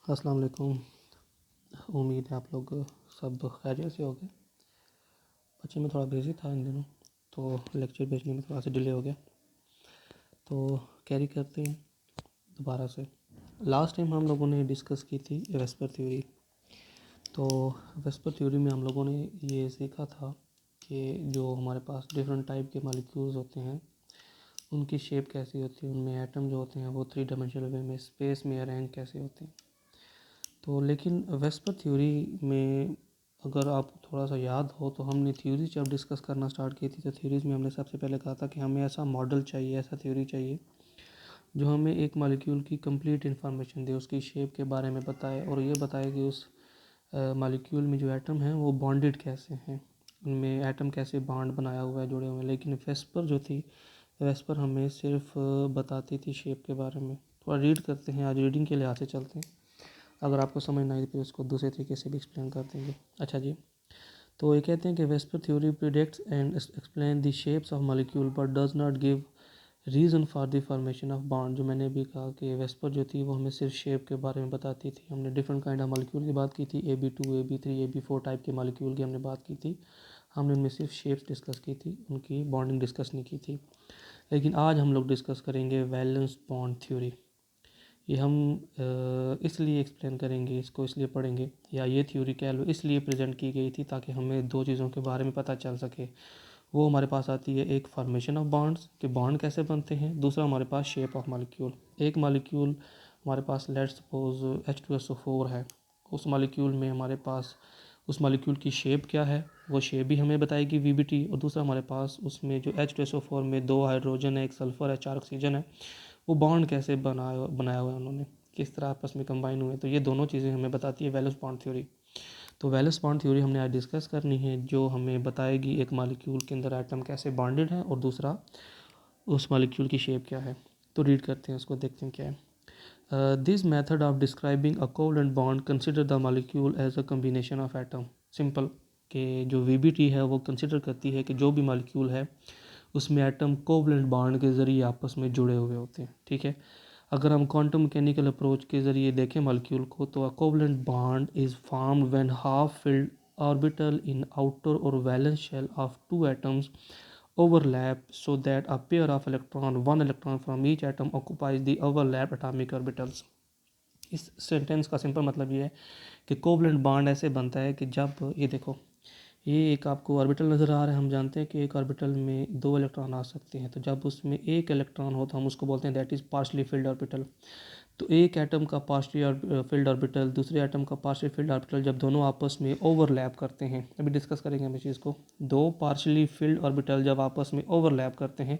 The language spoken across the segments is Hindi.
अस्सलाम वालेकुम। उम्मीद है आप लोग सब खैरियत से होंगे। बच्चे में थोड़ा बिज़ी था इन दिनों, तो लेक्चर भेजने में थोड़ा सा डिले हो गया। तो कैरी करते हैं दोबारा से। लास्ट टाइम हम लोगों ने डिस्कस की थी वेस्पर थ्योरी। तो वेस्पर थ्योरी में हम लोगों ने ये सीखा था कि जो हमारे पास डिफरेंट टाइप के मॉलिक्यूल्स होते हैं उनकी शेप कैसी होती है, उनमें एटम जो होते हैं वो 3 डायमेंशनल वे में स्पेस में अरेंज कैसे होते हैं। तो लेकिन वेस्पर थ्योरी में अगर आपको थोड़ा सा याद हो तो हमने थ्योरीज जब डिस्कस करना स्टार्ट की थी तो थ्योरीज में हमने सबसे पहले कहा था कि हमें ऐसा मॉडल चाहिए, ऐसा थ्योरी चाहिए जो हमें एक मॉलिक्यूल की कंप्लीट इन्फॉर्मेशन दे, उसकी शेप के बारे में बताए और ये बताए कि उस मॉलिक्यूल में जो एटम हैं वो बॉन्डेड कैसे हैं, उनमें एटम कैसे बॉन्ड बनाया हुआ है, जुड़े हुए हैं। लेकिन वेस्पर जो थी, वेस्पर हमें सिर्फ बताती थी शेप के बारे में। थोड़ा रीड करते हैं, आज रीडिंग के लिहाज से चलते हैं। अगर आपको समझ ना आए तो उसको दूसरे तरीके से भी एक्सप्लेन कर देंगे। अच्छा जी, तो ये कहते हैं कि VSEPR theory predicts and explain the shapes of molecule but does not give reason for the formation of bond. जो मैंने भी कहा कि वेस्पर जो थी वो हमें सिर्फ शेप के बारे में बताती थी। हमने डिफरेंट काइंड ऑफ मॉलिक्यूल की बात की थी, AB2, AB3, AB4 टाइप के मॉलिक्यूल की हमने बात की थी। हमने उनमें सिर्फ शेप्स डिस्कस की थी, उनकी बॉन्डिंग डिस्कस नहीं की थी। लेकिन आज हम लोग डिस्कस करेंगे वैलेंस बॉन्ड थ्योरी। ये हम इसलिए एक्सप्लेन करेंगे, इसको इसलिए पढ़ेंगे, या ये थ्योरी कह लो इसलिए प्रेजेंट की गई थी ताकि हमें दो चीज़ों के बारे में पता चल सके। वो हमारे पास आती है, एक फॉर्मेशन ऑफ बॉन्ड्स कि बॉन्ड कैसे बनते हैं, दूसरा हमारे पास शेप ऑफ मॉलिक्यूल। एक मॉलिक्यूल हमारे पास लेट्स सपोज H2SO4 है, उस मॉलिक्यूल में हमारे पास उस मॉलिक्यूल की शेप क्या है, वो शेप भी हमें बताएगी VBT। और दूसरा हमारे पास उसमें जो H2SO4 में 2 हाइड्रोजन है, 1 सल्फ़र है, 4 ऑक्सीजन है, वो बॉन्ड कैसे बनाया हुआ है उन्होंने, किस तरह आपस में कंबाइन हुए। तो ये दोनों चीज़ें हमें बताती है वैलेंस बॉन्ड थ्योरी। तो वैलेंस बॉन्ड थ्योरी हमने आज डिस्कस करनी है, जो हमें बताएगी एक मॉलिक्यूल के अंदर एटम कैसे बॉन्डेड है और दूसरा उस मॉलिक्यूल की शेप क्या है। तो रीड करते हैं उसको, देखते हैं क्या है। This method of describing a covalent bond consider the molecule as a combination of atom. Simple कि जो VBT है वो कंसिडर करती है कि जो भी मॉलिक्यूल है उसमें एटम कोवलेंट बॉन्ड के ज़रिए आपस में जुड़े हुए होते हैं। ठीक है, अगर हम क्वांटम मैकेनिकल अप्रोच के ज़रिए देखें मॉलिक्यूल को तो a covalent bond is formed when half filled orbital in outer और valence shell of two atoms overlap so that a pair of one electron from each atom occupies the overlapped atomic orbitals। इस सेंटेंस का सिंपल मतलब ये है कि कोवलेंट बॉन्ड ऐसे बनता है कि जब ये देखो, ये एक आपको ऑर्बिटल नज़र आ रहा है। हम जानते हैं कि एक ऑर्बिटल में 2 इलेक्ट्रॉन आ सकते हैं, तो जब उसमें एक इलेक्ट्रॉन हो तो हम उसको बोलते हैं that is partially field orbital. तो एक एटम का पार्शली फिल्ड ऑर्बिटल, दूसरे एटम का पार्शली फिल्ड ऑर्बिटल जब दोनों आपस में ओवरलैप करते हैं, अभी डिस्कस करेंगे हम इस चीज़ को। दो पार्शली फिल्ड ऑर्बिटल जब आपस में ओवरलैप करते हैं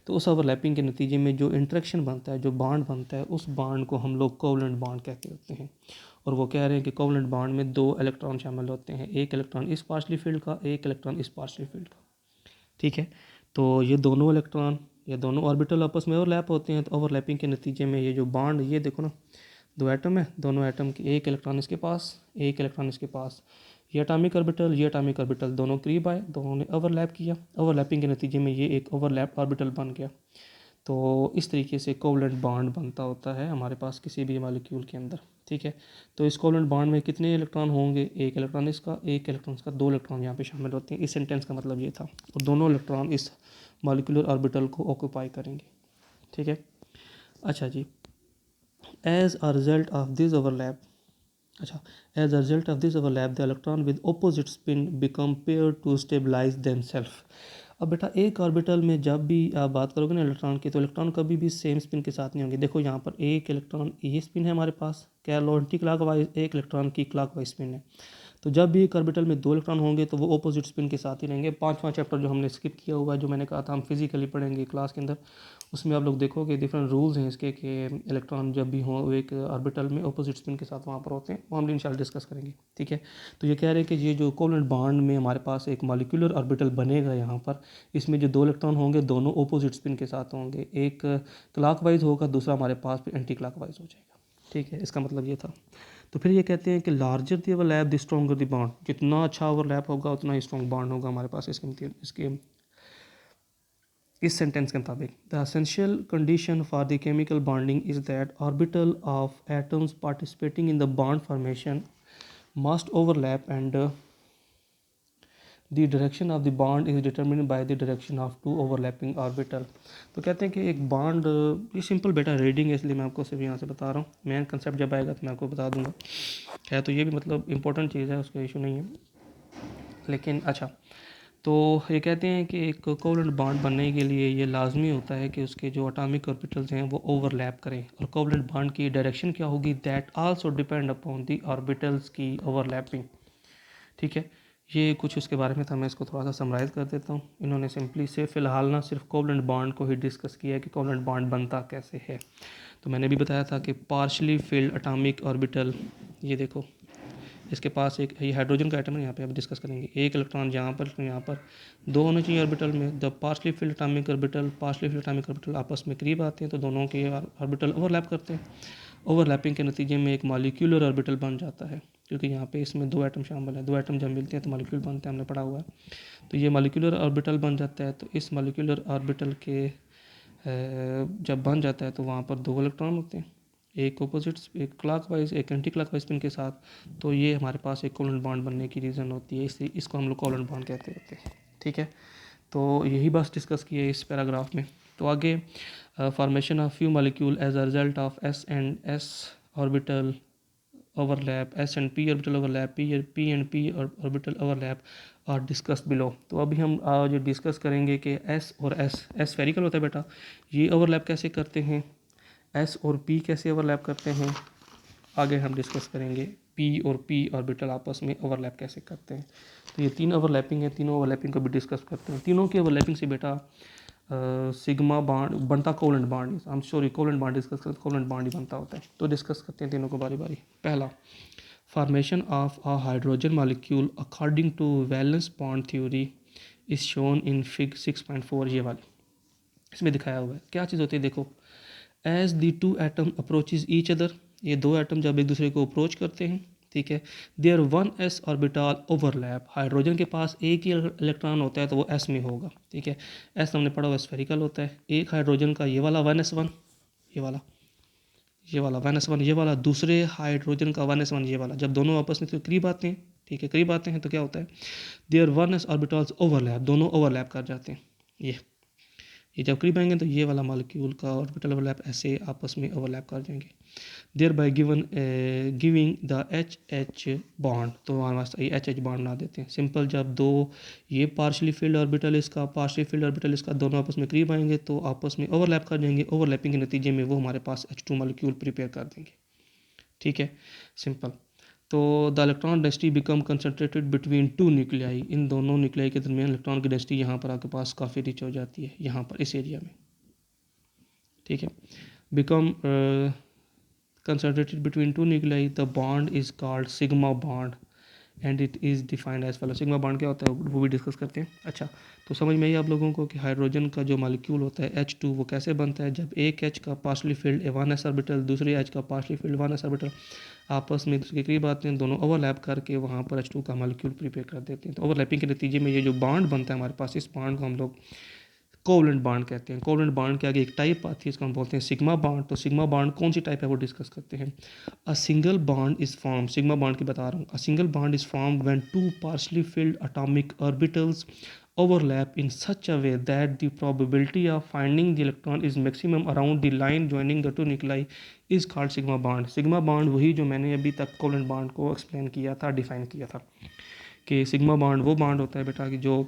तो उस ओवरलैपिंग के नतीजे में जो इंट्रैक्शन बनता है, जो बॉन्ड बनता है, उस बॉन्ड को हम लोग कोवलेंट बॉन्ड कहते होते हैं। और वो कह रहे हैं कि कोवलेंट बॉन्ड में 2 इलेक्ट्रॉन शामिल होते हैं, एक इलेक्ट्रॉन इस पार्शली फील्ड का, एक इलेक्ट्रॉन इस पार्शली फील्ड का। ठीक है, तो ये दोनों इलेक्ट्रॉन, ये दोनों ऑर्बिटल आपस में ओवरलैप होते हैं। तो ओवरलैपिंग के नतीजे में ये जो बॉन्ड, ये देखो ना, 2 एटम है, दोनों एटम के एक इलेक्ट्रॉन इसके पास, एक इलेक्ट्रॉन इसके पास, ये एटॉमिक ऑर्बिटल, ये एटॉमिक ऑर्बिटल दोनों करीब आए, दोनों ने ओवरलैप किया। ओवरलैपिंग के नतीजे में ये एक ओवरलैप ऑर्बिटल बन गया। तो इस तरीके से कोवलेंट बॉन्ड बनता होता है हमारे पास किसी भी मॉलिक्यूल के अंदर। ठीक है, तो इस कोवलेंट बॉन्ड में कितने इलेक्ट्रॉन होंगे, एक इलेक्ट्रॉन इसका, एक इलेक्ट्रॉन इसका, 2 इलेक्ट्रॉन यहाँ पे शामिल होते हैं। इस सेंटेंस का मतलब ये था, और दोनों इलेक्ट्रॉन इस मॉलिक्यूलर ऑर्बिटल को ऑक्यूपाई करेंगे। ठीक है, अच्छा जी, as a result of this overlap, अच्छा, as a result of this overlap the electron with opposite spin become pair to stabilise themself. अब बेटा एक ऑर्बिटल में जब भी आप बात करोगे ना इलेक्ट्रॉन की, तो इलेक्ट्रॉन कभी भी सेम स्पिन के साथ नहीं होंगे। देखो यहाँ पर एक इलेक्ट्रॉन ये स्पिन है हमारे पास, क्या लो एंटी क्लॉकवाइज, एक इलेक्ट्रॉन की क्लॉकवाइज स्पिन है। तो जब भी एक ऑर्बिटल में 2 इलेक्ट्रॉन होंगे तो वो ऑपोजिट स्पिन के साथ ही रहेंगे। 5वां चैप्टर जो हमने स्किप किया हुआ है, जो मैंने कहा था हम फिजिकली पढ़ेंगे क्लास के अंदर, उसमें आप लोग देखोगे डिफरेंट रूल्स हैं इसके कि इलेक्ट्रॉन जब भी हो एक ऑर्बिटल में ऑपोजिट स्पिन के साथ वहाँ पर होते हैं, वो हम इंशाल्लाह डिस्कस करेंगे। ठीक है, तो ये कह रहे हैं कि ये जो कोवलेंट बॉन्ड में हमारे पास एक मॉलिक्यूलर ऑर्बिटल बनेगा यहाँ पर, इसमें जो 2 इलेक्ट्रॉन होंगे दोनों ऑपोजिट स्पिन के साथ होंगे, एक क्लॉकवाइज होगा, दूसरा हमारे पास फिर एंटी क्लॉकवाइज हो जाएगा। ठीक है, इसका मतलब ये था। तो फिर ये कहते हैं कि larger the overlap the stronger the bond, जितना अच्छा ओवरलैप होगा उतना ही स्ट्रॉन्ग बॉन्ड होगा हमारे पास इसके इस सेंटेंस के मुताबिक the essential condition for the chemical bonding is that orbital of atoms participating in the bond formation must overlap and the direction of the bond is determined by the direction of two overlapping orbital. तो कहते हैं कि एक बॉन्ड, ये सिंपल बेटा रीडिंग है इसलिए मैं आपको सिर्फ यहाँ से बता रहा हूँ, मेन कंसेप्ट जब आएगा तो मैं आपको बता दूंगा। है तो ये भी मतलब इंपॉर्टेंट चीज़ है, उसका इशू नहीं है। लेकिन अच्छा, तो ये कहते हैं कि एक कोवलेंट बॉन्ड बनने के लिए ये लाजमी होता है कि उसके जो एटॉमिक ऑर्बिटल्स हैं वो ओवरलैप करें। और कोवलेंट बॉन्ड की डायरेक्शन क्या होगी, that also depend upon the orbitals की ओवरलैपिंग। ठीक है, ये कुछ उसके बारे में था, मैं इसको थोड़ा सा समराइज़ कर देता हूँ। इन्होंने सिंपली से फ़िलहाल ना सिर्फ कोवलेंट बॉन्ड को ही डिस्कस किया है कि कोवलेंट बॉन्ड बनता कैसे है। तो मैंने भी बताया था कि पार्शली फिल्ड एटॉमिक ऑर्बिटल, ये देखो इसके पास एक ये हाइड्रोजन का एटम है, यहाँ पे अब डिस्कस करेंगे। एक इलेक्ट्रॉन यहाँ पर दो होने चाहिए ऑर्बिटल में। The partially filled atomic orbital आपस में करीब आते हैं तो दोनों के ऑर्बिटल ओवरलैप करते हैं। ओवरलैपिंग के नतीजे में एक मॉलिक्यूलर ऑर्बिटल बन जाता है, क्योंकि यहाँ पे इसमें दो एटम शामिल हैं। दो एटम जब मिलते हैं तो मॉलिक्यूल बनते हैं, हमने पढ़ा हुआ है। तो ये मॉलिक्यूलर ऑर्बिटल बन जाता है। तो इस मॉलिक्यूलर ऑर्बिटल के जब बन जाता है तो वहाँ पर दो इलेक्ट्रॉन होते हैं, एक ऑपोजिट्स, एक क्लॉकवाइज, एक एंटी क्लॉकवाइज स्पिन के साथ। तो ये हमारे पास एक कोवलेंट बॉन्ड बनने की रीज़न होती है, इसलिए इसको हम लोग कोवलेंट बॉन्ड कहते होते हैं। ठीक है, तो यही बस डिस्कस किया है इस पैराग्राफ में। तो आगे formation of few molecule as a result of s and s orbital overlap, s and p orbital overlap, p and p orbital overlap और डिस्कस्ड बिलो। तो अभी हम आज डिस्कस करेंगे कि एस और एस स्फेरिकल होता है बेटा, ये ओवरलैप कैसे करते हैं, एस और पी कैसे ओवरलैप करते हैं, आगे हम डिस्कस करेंगे पी और पी ऑर्बिटल आपस में ओवरलैप कैसे करते हैं। तो ये तीन ओवरलैपिंग है, तीनों ओवरलैपिंग को भी डिस्कस करते हैं। तीनों की ओवरलैपिंग से बेटा सिग्मा बॉन्ड बनता, covalent bond, I am sorry covalent bond discuss करते, कोवलेंट बॉन्ड ही बनता होता है। तो डिस्कस करते हैं तीनों को बारी बारी। पहला, formation of a hydrogen molecule according to valence bond theory is shown in fig 6.4। ये वाली इसमें दिखाया हुआ है। क्या चीज़ होती है देखो, as the two atom approaches each other, ये दो एटम जब एक दूसरे को अप्रोच करते हैं, ठीक है, there one s orbital overlap, hydrogen के पास एक ही इलेक्ट्रॉन होता है तो वो एस में होगा। ठीक है, एस हमने पढ़ा हुआ स्फेरिकल होता है। एक हाइड्रोजन का ये वाला 1s1, ये वाला 1s1, ये वाला दूसरे हाइड्रोजन का 1s1, ये वाला, जब दोनों आपस में तो करीब आते हैं, ठीक है, करीब आते हैं तो क्या होता है, there one s orbitals overlap, दोनों ओवरलैप कर जाते हैं। ये जब करीब आएंगे तो ये वाला मॉलिक्यूल का ऑर्बिटल ओवरलैप ऐसे आपस में ओवरलैप कर जाएंगे, thereby giving the H H bond. तो हमारे पास ये एच एच बॉन्ड बना देते हैं सिंपल। जब दो ये पार्शली फिल्ड ऑर्बिटल इसका, पार्शली फिल्ड ऑर्बिटल इसका, दोनों आपस में करीब आएंगे तो आपस में ओवरलैप कर जाएंगे। ओवरलैपिंग के नतीजे में वो हमारे पास H2 मॉलिक्यूल प्रिपेयर कर देंगे। ठीक है, सिंपल। तो the electron density become concentrated between two nuclei, इन दोनों न्यूक्लियाई के दरमियान इलेक्ट्रॉन की डेंसिटी यहाँ पर आपके पास काफ़ी रिच हो जाती है, यहाँ पर इस एरिया में। ठीक है, become concentrated between two nuclei, the bond is called sigma bond and it is defined as follows। Sigma bond क्या होता है वो भी डिस्कस करते हैं। अच्छा, तो समझ में आई आप लोगों को कि हाइड्रोजन का जो मॉलिक्यूल होता है H2 वो कैसे बनता है। जब एक H का पार्शली फिल्ड 1s ऑर्बिटल दूसरे H का पार्शली फिल्ड 1s ऑर्बिटल आपस में दूसरे के करीब आते हैं, दोनों ओवरलैप करके वहाँ पर H2 का मॉलिक्यूल प्रिपेयर कर देते हैं। तो ओवरलैपिंग के नतीजे में ये जो बॉन्ड बनता है हमारे पास, इस बॉन्ड को हम लोग कोवलेंट बॉन्ड कहते हैं। कोवलेंट बॉन्ड के आगे एक टाइप आती है, इसको हम बोलते हैं सिग्मा बॉन्ड। तो सिग्मा बॉन्ड कौन सी टाइप है वो डिस्कस करते हैं। A single bond is form, sigma bond की बता रहा हूँ। A single bond is form when two partially filled atomic orbitals overlap in such a way that the probability of finding the electron is maximum around the line joining the two nuclei is called sigma bond। sigma bond वही जो मैंने अभी तक कोवलेंट बॉन्ड को एक्सप्लेन किया था, डिफाइन किया था कि सिग्मा बॉन्ड वो बॉन्ड होता है बेटा कि जो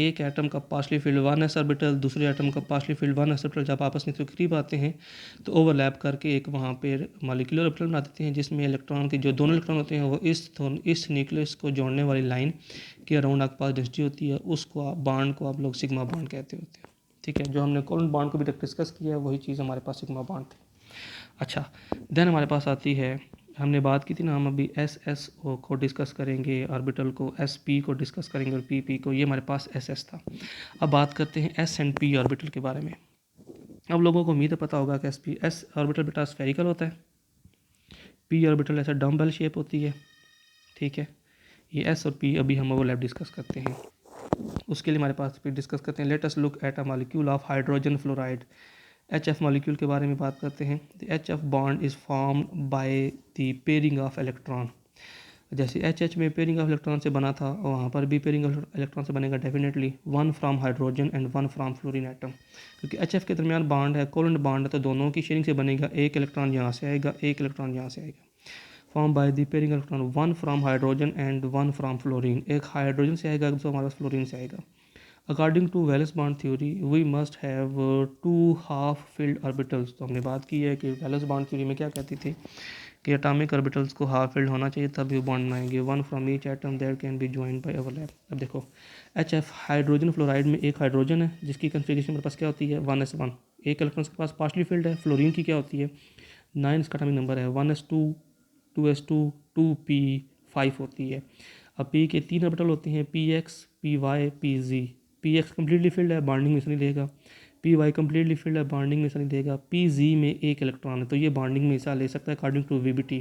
एक एटम का पार्शली फिल्ड 1s ऑर्बिटल दूसरे एटम का पार्शली फिल्ड 1s ऑर्बिटल जब आपस में करीब आते हैं तो ओवरलैप करके एक वहाँ पे मॉलिक्यूलर ऑर्बिटल बना देते हैं, जिसमें इलेक्ट्रॉन के जो दोनों इलेक्ट्रॉन होते हैं वो इस न्यूक्लियस को जोड़ने वाली लाइन के अराउंड आपके पास डेंसिटी होती है, उसको आप बॉन्ड को आप लोग सिग्मा बॉन्ड कहते होते हैं। ठीक है, जो हमने कोवलेंट बॉन्ड को भी डिस्कस किया है वही चीज़ हमारे पास सिग्मा बॉन्ड थी। अच्छा, देन हमारे पास आती है, हमने बात की थी ना, हम अभी एस को डिस्कस करेंगे, ऑर्बिटल को एस पी को डिस्कस करेंगे और पी को, ये हमारे पास एस था। अब बात करते हैं एस एंड पी ऑर्बिटल के बारे में। अब लोगों को उम्मीद है पता होगा कि एस ऑर्बिटल बेटा स्फेरिकल होता है, पी ऑर्बिटल ऐसा डम्बल शेप होती है। ठीक है, ये एस और पी अभी हम ओवरलैप डिस्कस करते हैं। उसके लिए हमारे पास फिर डिस्कस करते हैं। Let us look at a molecule of hydrogen fluoride. HF molecule के बारे में बात करते हैं। The HF bond is formed by the pairing of electron. जैसे HH में पेयरिंग ऑफ इलेक्ट्रॉन से बना था, और वहाँ पर भी पेयरिंग ऑफ इलेक्ट्रॉन से बनेगा definitely, one from hydrogen and one from fluorine atom. क्योंकि HF के दरमियान बॉन्ड है, कोवेलेंट बॉन्ड है, तो दोनों की शेयरिंग से बनेगा। एक इलेक्ट्रॉन यहाँ से आएगा, एक इलेक्ट्रॉन यहाँ से आएगा। Form by the pairing electron one from hydrogen and one from fluorine. एक हाइड्रोजन से आएगा, दूसरा हमारा फ्लोरीन से आएगा। According to valence bond theory we must have two half filled orbitals. तो हमने बात की है कि वैलेंस बॉन्ड थ्योरी में क्या कहती थी कि एटॉमिक ऑर्बिटल्स को हाफ फिल्ड होना चाहिए, तभी वो बॉन्ड बनाएंगे। One from each atom that can be joined bye overlap. अब देखो HF हाइड्रोजन फ्लोराइड में एक हाइड्रोजन है जिसकी कन्फिगरेशन मेरे पास क्या होती है 1s1। एक इलेक्ट्रॉन के पास पार्शली फिल्ड है। फ्लोरीन की क्या होती है 9, इसका एटॉमिक नंबर है 1s2 2s2 2p 5 होती है। अब p के 3 ऑर्बिटल होते हैं px py pz। px completely field है, बॉन्डिंग में से नहीं देगा। py कम्प्लीटली फिल्ड है, बॉन्डिंग में से नहीं देगा। pz में एक इलेक्ट्रॉन है तो ये बॉन्डिंग में हिस्सा ले सकता है अकॉर्डिंग टू VBT।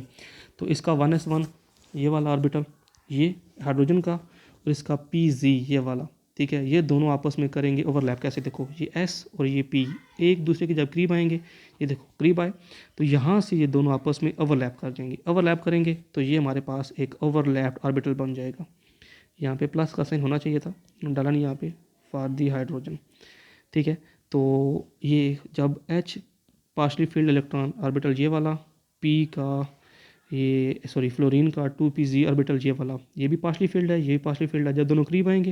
तो इसका 1s1 ये वाला ऑर्बिटल, ये हाइड्रोजन का, और इसका pz ये वाला, ठीक है, ये दोनों आपस में करेंगे ओवरलैप। कैसे देखो, ये s और ये p एक दूसरे के जब करीब आएंगे, ये देखो करीब आए तो यहाँ से ये दोनों आपस में ओवरलैप कर जाएंगे। ओवरलैप करेंगे तो ये हमारे पास एक ओवरलैप्ड ऑर्बिटल बन जाएगा। यहाँ पे प्लस का साइन होना चाहिए था, डाला नहीं यहाँ पे, फॉर दी हाइड्रोजन, ठीक है। तो ये जब H partially field electron orbital ये वाला, P का ये सॉरी फ्लोरीन का 2pz ऑर्बिटल ये वाला, ये भी पार्शली फील्ड है, ये भी पार्शली फील्ड है। जब दोनों करीब आएंगे,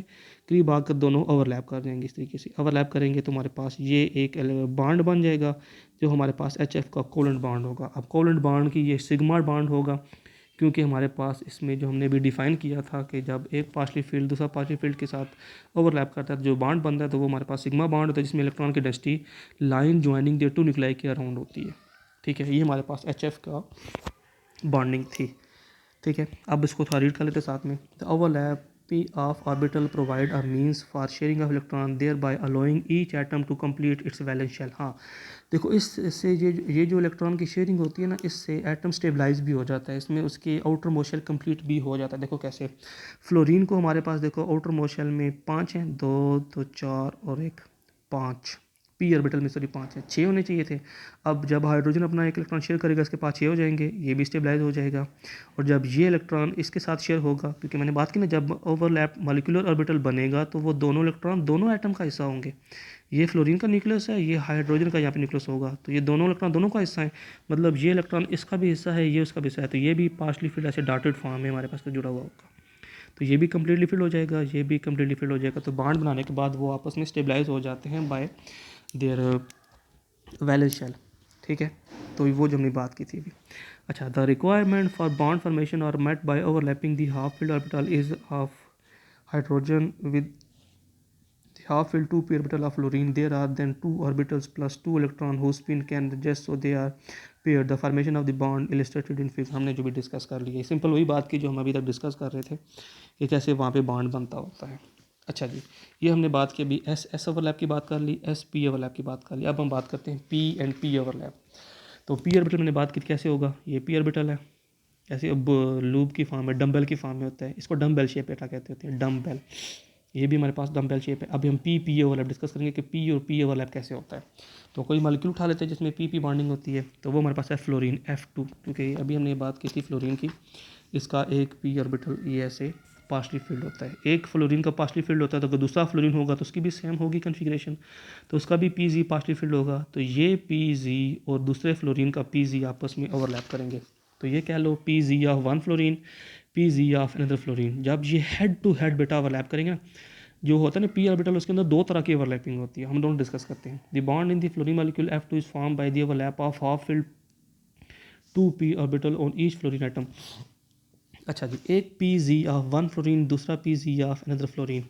करीब आकर दोनों ओवरलैप कर जाएंगे। इस तरीके से ओवरलैप करेंगे तो हमारे पास ये एक बॉन्ड बन जाएगा जो हमारे पास HF का कोवेलेंट बॉन्ड होगा। अब कोवेलेंट बॉन्ड की ये सिग्मा बॉन्ड होगा, क्योंकि हमारे पास इसमें जो हमने भी डिफ़ाइन किया था कि जब एक पार्शली फील्ड दूसरा पार्शली फील्ड के साथ ओवरलैप करता है तो जो बॉन्ड बनता है तो वो हमारे पास सिग्मा बॉन्ड होता है, जिसमें इलेक्ट्रॉन की density line joining the two nuclei के अराउंड होती है, ठीक है। ये हमारे पास HF का बॉन्डिंग थी, ठीक है। अब इसको थोड़ा रीड कर लेते साथ में। The overlap of orbital provide a means for sharing of electron thereby allowing each atom to complete its valence shell. हाँ देखो, इससे ये जो इलेक्ट्रॉन की शेयरिंग होती है ना, इससे एटम स्टेबलाइज भी हो जाता है, इसमें उसके आउटर मोस्ट शेल कंप्लीट भी हो जाता है। देखो कैसे, फ्लोरीन को हमारे पास देखो आउटर मोस्ट शेल में 5 हैं, 2 2 4 और 1 5, p ऑर्बिटल में सॉरी 5 है, 6 होने चाहिए थे। अब जब हाइड्रोजन अपना एक इलेक्ट्रॉन शेयर करेगा, इसके पास 6 हो जाएंगे, ये भी स्टेबलाइज हो जाएगा। और जब ये इलेक्ट्रॉन इसके साथ शेयर होगा, क्योंकि मैंने बात की ना, जब ओवरलैप मॉलिक्यूलर ऑर्बिटल बनेगा तो वो दोनों इलेक्ट्रॉन दोनों एटम का हिस्सा होंगे। ये फ्लोरीन का न्यूक्लियस है, ये हाइड्रोजन का यहाँ पे न्यूक्लियस होगा, तो ये दोनों इलेक्ट्रॉन दोनों का हिस्सा है। मतलब ये इलेक्ट्रॉन इसका भी हिस्सा है, ये उसका भी हिस्सा है, तो ये भी पार्शली फिल्ड ऐसे डॉटेड फॉर्म में हमारे पास तो जुड़ा हुआ होगा। तो ये भी कम्प्लीटली फिल हो जाएगा, ये भी कम्प्लीटली फिल हो जाएगा। तो बॉन्ड बनाने के बाद वो आपस में स्टेबलाइज हो जाते हैं बाय देयर वैलेंस शेल, ठीक है। तो वो जो हमने बात की थी अभी। अच्छा, the requirement for bond formation और met by overlapping the half filled orbital is of hydrogen with half filled 2p orbital of fluorine. There are then 2 orbitals plus 2 electron whose spin can adjust, so they are paired. The formation of the bond illustrated in figure. हमने जो भी डिस्कस कर लिया, सिंपल वही बात की जो हम अभी तक डिस्कस कर रहे थे कि कैसे वहाँ पे बॉन्ड बनता होता है। अच्छा जी, ये हमने बात की अभी एस ओवरलैप की बात कर ली, एस पी ओवरलैप की बात कर ली। अब हम बात करते हैं पी एंड पी ओवरलैप। तो पी ऑर्बिटल मैंने बात की कैसे होगा, ये पी ऑर्बिटल है, ऐसे अब लूप की फॉर्म में, डम्बेल की फॉर्म में होता है, इसको डम्बेल शेप ऐसा कहते होते हैं, डम्बेल। ये भी हमारे पास डम्बेल शेप है। अभी हम पी ओवरलैप डिस्कस करेंगे कि पी और पी ओवरलैप कैसे होता है। तो कोई मॉलिक्यूल उठा लेते हैं जिसमें पी बॉन्डिंग होती है, तो वो हमारे पास है फ्लोरीन F2, क्योंकि अभी हमने बात की थी फ्लोरीन की, इसका एक पी ऑर्बिटल ये ऐसे पार्शली फील्ड होता है। एक फ्लोरीन का पार्शली फील्ड होता है, तो अगर दूसरा फ्लोरीन होगा तो उसकी भी सेम होगी कन्फिग्रेशन, तो उसका भी पी पार्शली फील्ड होगा। तो ये पी और दूसरे फ्लोरीन का पी आपस में ओवरलैप करेंगे, तो ये कह लो p of one fluorine, p of another fluorine. जब ये हेड टू हेड बेटा ओवरलैप करेंगे ना, जो होता है ना पी ऑर्बिटल, उसके अंदर 2 तरह की ओवरलैपिंग होती है, हम दोनों डिस्कस करते हैं। The bond in the fluorine molecule F2 is form by the overlap of half filled 2p orbital on each fluorine atom. अच्छा जी, एक pz ऑफ वन फ्लोरीन, दूसरा pz ऑफ अनदर फ्लोरीन,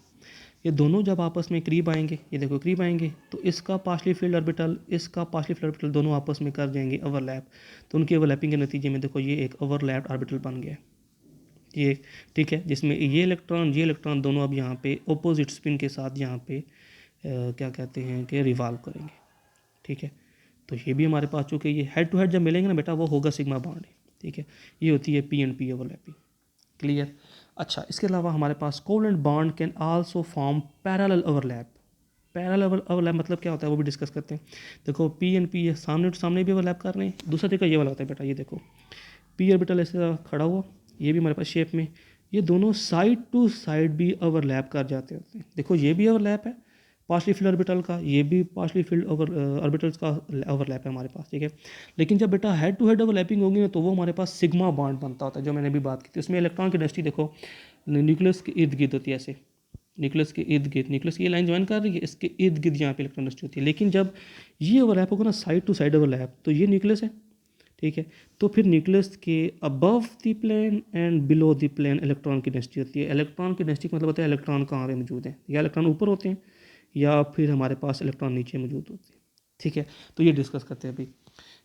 ये दोनों जब आपस में करीब आएंगे, ये देखो करीब आएंगे, तो इसका पार्शली फील्ड ऑर्बिटल, इसका पार्शली फील्ड ऑर्बिटल दोनों आपस में कर जाएंगे ओवरलैप। तो उनकी ओवरलैपिंग के नतीजे में देखो ये एक ओवरलैप्ड ऑर्बिटल बन गया, ये ठीक है, जिसमें ये इलेक्ट्रॉन दोनों अब यहाँ पे ऑपोजिट स्पिन के साथ यहाँ पे क्या कहते हैं कि रिवॉल्व करेंगे, ठीक है। तो ये भी हमारे पास, चूँकि ये हेड टू हेड जब मिलेंगे ना बेटा, वो होगा सिग्मा बॉन्ड, ठीक है। ये होती है p and p overlapping, clear. अच्छा, इसके अलावा हमारे पास covalent bond can also form parallel overlap. Parallel overlap मतलब क्या होता है वो भी डिस्कस करते हैं। देखो पी एंड पी सामने टू सामने भी ओवरलैप कर रहे हैं। दूसरा तरीका ये वाला होता है बेटा, ये देखो पी ऑर्बिटल ऐसे खड़ा हुआ, ये भी हमारे पास शेप में, ये दोनों साइड टू साइड भी ओवरलैप कर जाते होते हैं। देखो ये भी ओवरलैप है पार्शली फिल्ड ऑर्बिटल का, ये भी पार्शली फिल्ड ऑर्बिटल्स का ओवरलैप है हमारे पास, ठीक है। लेकिन जब बेटा हेड टू हेड ओवरलैपिंग होगी ना तो वो हमारे पास सिग्मा बॉन्ड बनता होता है, जो मैंने अभी बात की थी। उसमें इलेक्ट्रॉन की डेंसिटी देखो न्यूक्लियस के इर्द गिर्द होती है ऐसे, न्यूक्लियस के इर्द गिर्द, न्यूक्लियस की ये लाइन ज्वाइन कर रही है, इसके इर्द गिर्द यहाँ पे इलेक्ट्रॉन डेंसिटी होती है। लेकिन जब ये ओवरलैप होगा ना साइड टू साइड ओवरलैप, तो ये न्यूक्लियस है, ठीक है। तो फिर न्यूक्लियस के above the plane and below the plane electron की डेंसिटी होती है। इलेक्ट्रॉन की डेंसिटी मतलब होता है इलेक्ट्रॉन कहाँ पे मौजूद है, या इलेक्ट्रॉन ऊपर होते हैं या फिर हमारे पास इलेक्ट्रॉन नीचे मौजूद होते हैं, ठीक है। तो ये डिस्कस करते हैं अभी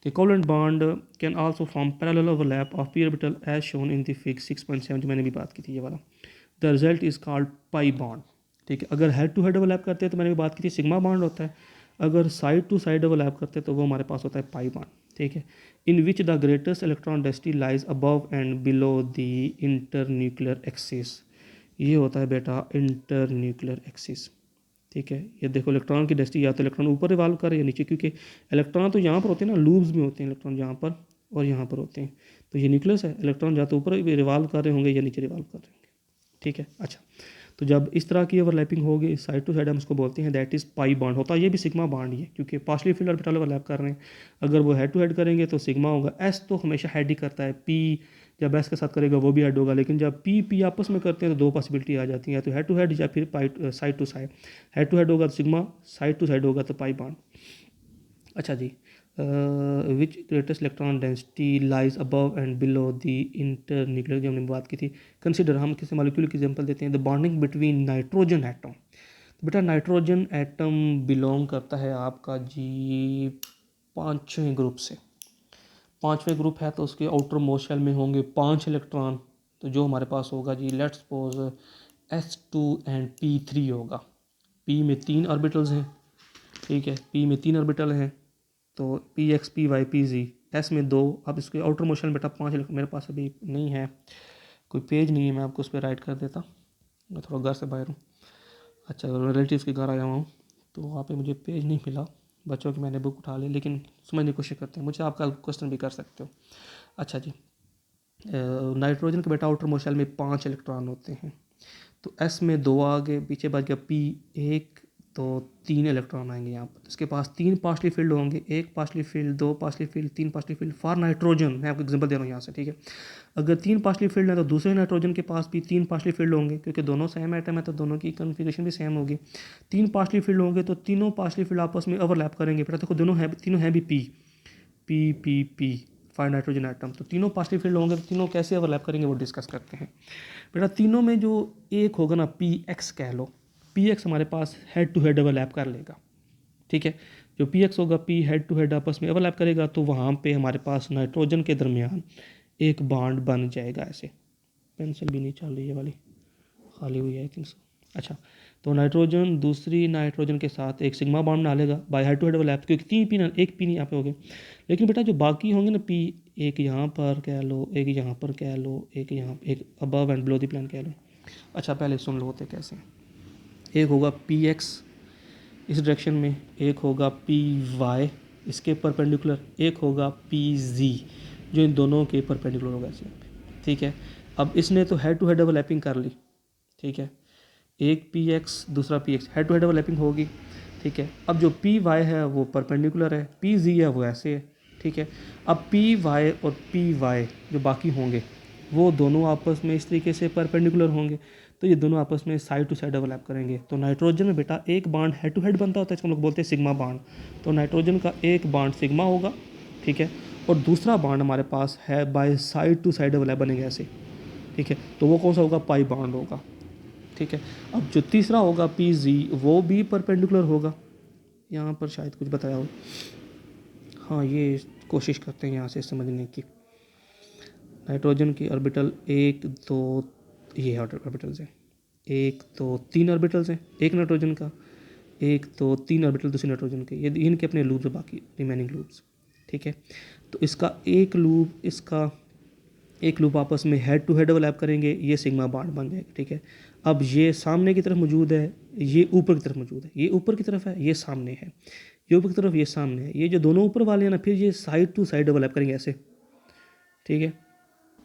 कि covalent bond can also form parallel overlap of p orbital as shown in the figure 6.7, जो मैंने भी बात की थी ये वाला। The result is called pi bond, ठीक है। अगर हेड टू हेड ओवरलैप करते हैं तो मैंने भी बात की थी सिग्मा बॉन्ड होता है, अगर साइड टू साइड ओवरलैप करते हैं तो वो हमारे पास होता है पाई बॉन्ड, ठीक है। In which the greatest electron density lies above and below the inter nuclear axis, ये होता है बेटा इंटर न्यूक्लियर एक्सिस, ठीक है। ये देखो इलेक्ट्रॉन की डेंसिटी या तो इलेक्ट्रॉन ऊपर रिवाल्व कर रहे हैं या नीचे, क्योंकि इलेक्ट्रॉन तो यहाँ पर होते हैं ना, लूब्स में होते हैं इलेक्ट्रॉन यहाँ पर और यहाँ पर होते हैं। तो ये न्यूक्लियस है, इलेक्ट्रॉन या तो ऊपर रिवाल्व कर रहे होंगे या नीचे रिवाल्व कर रहे होंगे, ठीक है। अच्छा, तो जब इस तरह की ओवरलैपिंग होगी साइड टू साइड, हम उसको बोलते हैं दैट इज़ पाई बॉन्ड होता है। ये भी सिग्मा बॉन्ड ही है क्योंकि पार्शली फिल्ड ऑर्बिटल ओवरलैप कर रहे हैं। अगर वो हेड टू हेड करेंगे तो सिग्मा होगा। एस तो हमेशा हेड ही करता है, पी जब एस के साथ करेगा वो भी हेड होगा। लेकिन जब पी पी आपस में करते हैं तो दो पॉसिबिलिटी आ जाती है, या तो हेड टू हेड या फिर pi side to side. Head to head होगा तो सिग्मा, साइड टू साइड होगा तो पाई बॉन्ड। अच्छा जी, which greatest electron density lies above and below the inter nuclear, जो हमने बात की थी। कंसिडर, हम किसी मॉलिक्यूल की एग्जांपल देते हैं, the bonding between nitrogen atom. तो बेटा नाइट्रोजन एटम बिलोंग करता है आपका जी पाँचवें ग्रुप से। पाँचवें ग्रुप है तो उसके आउटर मोस्ट शेल में होंगे 5 इलेक्ट्रॉन। तो जो हमारे पास होगा जी let's suppose S2 and P3 होगा। P में 3 ऑर्बिटल्स हैं, ठीक है, P में 3 ऑर्बिटल हैं तो PX PY PZ। S में 2। अब इसके आउटर मोस्ट शेल में बेटा 5 मेरे पास अभी नहीं है, कोई पेज नहीं है, मैं आपको उस पर राइट कर देता, मैं थोड़ा घर से बाहर हूँ। अच्छा, रिलेटिव्स के घर आया हुआ हूँ तो वहाँ पे मुझे पेज नहीं मिला, बच्चों की मैंने बुक उठा ली, लेकिन समझने की कोशिश करते हैं, मुझे आपका क्वेश्चन भी कर सकते हो। अच्छा जी, नाइट्रोजन के बेटा आउटर मोस्ट शेल में 5 इलेक्ट्रॉन होते हैं, तो एस में 2 आगे पीछे बच गया पी 1, तो 3 इलेक्ट्रॉन आएंगे यहाँ पर। इसके पास 3 पार्शली फील्ड होंगे, 1 partially field, 2 partially field, 3 partially field for nitrogen. मैं आपको एग्जांपल दे रहा हूँ यहाँ से, ठीक है। अगर 3 पार्शली फील्ड है तो दूसरे नाइट्रोजन के पास भी 3 पार्शली फील्ड होंगे, क्योंकि दोनों सेम एटम है तो दोनों की कन्फिगरेशन भी सेम होगी। 3 पार्शली फील्ड होंगे तो तीनों पार्शली फील्ड आपस में ओवरलैप करेंगे। बेटा देखो दोनों है, तीनों हैं भी P P P P 5 nitrogen item, तो तीनों पार्शली फील्ड होंगे तो तीनों कैसे ओवरलैप करेंगे वो डिस्कस करते हैं। बेटा तीनों में जो एक होगा ना पी एक्स कह लो, पी एक्स हमारे पास हेड टू हेड ओवरलैप कर लेगा, ठीक है। जो पी एक्स होगा पी हेड टू हेड आपस में ओवरलैप करेगा तो वहाँ पे हमारे पास नाइट्रोजन के दरमियान एक बॉन्ड बन जाएगा ऐसे। पेंसिल भी नहीं चल रही है वाली, खाली हुई है आई थिंक सो। अच्छा, तो नाइट्रोजन दूसरी नाइट्रोजन के साथ एक सिग्मा बॉन्ड बना लेगा by head to head overlap, क्योंकि 3 पी ना, एक पी नहीं यहाँ पे हो गए। लेकिन बेटा जो बाकी होंगे ना पी, एक यहाँ पर कह लो, एक यहाँ पर कह लो, एक यहाँ, एक above and below the plane कह लो। अच्छा पहले सुन लो होते कैसे। एक होगा पी एक्स इस डायरेक्शन में, एक होगा पी वाई इसके परपेंडिकुलर, एक होगा पी जी जो इन दोनों के परपेंडिकुलर होगा ऐसे, ठीक है। अब इसने तो हेड टू हेड ओवरलैपिंग कर ली, ठीक है, एक पी एक्स दूसरा p x head to head overlapping होगी, ठीक है। अब जो पी वाई है वो परपेंडिकुलर है, पी जी है वो ऐसे है, ठीक है। अब पी वाई और पी वाई जो बाकी होंगे वो दोनों आपस में इस तरीके से परपेंडिकुलर होंगे, तो ये दोनों आपस में साइड टू साइड ओवरलैप करेंगे। तो नाइट्रोजन में बेटा एक बॉन्ड हेड टू हेड बनता होता है, इसको हम लोग बोलते हैं सिग्मा बॉन्ड। तो नाइट्रोजन का एक बॉन्ड सिग्मा होगा, ठीक है, और दूसरा बॉन्ड हमारे पास है by side to side overlap बनेगा ऐसे, ठीक है। तो वो कौन सा होगा, पाई बॉन्ड होगा, ठीक है। अब जो तीसरा होगा पी जी वो भी परपेंडिकुलर होगा, यहाँ पर शायद कुछ बताया हो, हाँ ये कोशिश करते हैं यहाँ से समझने की। नाइट्रोजन की ऑर्बिटल 1 2 ये ऑर्बिटल्स हैं, 1 2 3 ऑर्बिटल्स हैं एक नाइट्रोजन का, 1 2 3 ऑर्बिटल दूसरे नाइट्रोजन के, ये इनके अपने लूप्स है बाकी रिमेनिंग लूप्स, ठीक है। तो इसका एक लूप इसका एक लूप आपस में हेड टू हेड ओवरलैप करेंगे, ये सिग्मा बांड बन जाएगा, ठीक है। अब ये सामने की तरफ मौजूद है, ये ऊपर की तरफ मौजूद है, ये ऊपर की तरफ है, ये सामने है, ये ऊपर की तरफ, ये सामने है, ये जो दोनों ऊपर वाले हैं ना, फिर ये साइड टू साइड ओवरलैप करेंगे ऐसे, ठीक है।